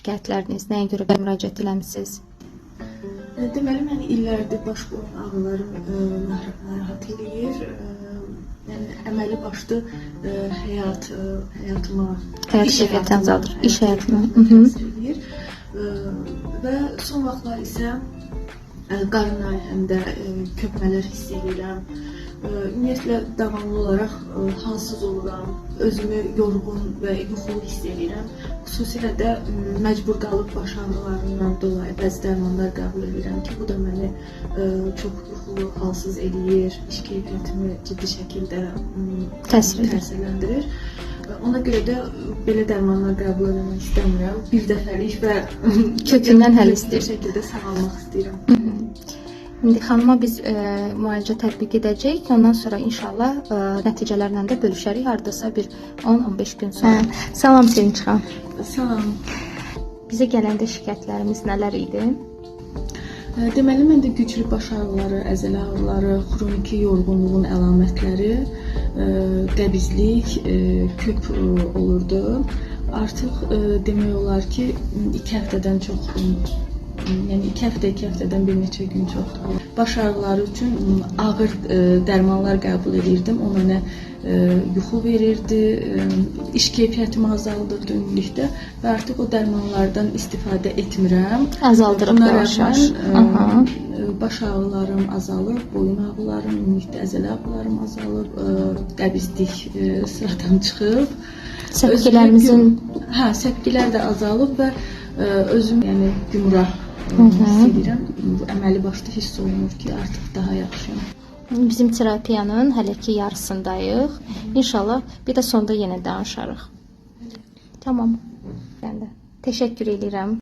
şikayətləriniz, nəyə görə müraciət etmisiniz? Deməli, məni illərdir baş boyun ağrılarım narahat edir. Yəni əməli başlı həyatıma, Həyat keyfiyyətini azaldır, iş həyatına təsir edir. Və son vaxtlar isə qarın nahiyəmdə köpmələr hiss edirəm. Ümumiyyətlə davamlı olaraq halsız oluram, özümü yorğun və yuxulu hiss edirəm. Xüsusilə də məcbur qalıb baş ağrılarından dolayı bəzi dərmanlar qəbul edirəm ki, bu da məni çox yuxulu, halsız eləyir, iş keyfiyyətimi ciddi şəkildə təsirləndirir. Ona görə də belə dərmanlar qəbul etmək istəmirəm. Bir dəfəlik və kökündən həll istəyir. Bir şəkildə sağalmaq istəyirəm. İndi xanıma biz müalicə tətbiq edəcəyik. Ondan sonra inşallah nəticələrlə də bölüşərik. Hardasa bir 10-15 gün sonra. Salam Sevinç xan. Salam. Bizə gələndə şikayətlərimiz nələr idi? Deməli, məndə güclü baş ağrıları, əzələ ağrıları, xroniki yorğunluğun əlamətləri, qəbizlik, köp olurdu. Artıq demək olar ki, 2 həftədən çox, yəni 2 həftədən bir neçə gün çoxdur. Baş ağrıları üçün ağır dərmanlar qəbul edirdim. O mənə yuxu verirdi, iş keyfiyyətimi azaldırdı ümumilikdə və artıq o dərmanlardan istifadə etmirəm. Azaldırıb yavaş-yavaş. Baş ağrılarım azalıb, boyun ağrılarım, ümumilikdə əzələ ağrılarım azalıb, qəbizlik sıradan çıxıb. Səpkilərimizin səpkilər də azalıb və özüm yəni gümrah hiss edirəm. Əməli başda hiss olunur ki, artıq daha yaxşıyam. Bizim terapiyanın hələ ki yarısındayıq. İnşallah bir də sonda yenə danışarıq. Tamam. Ben de teşekkür edirəm.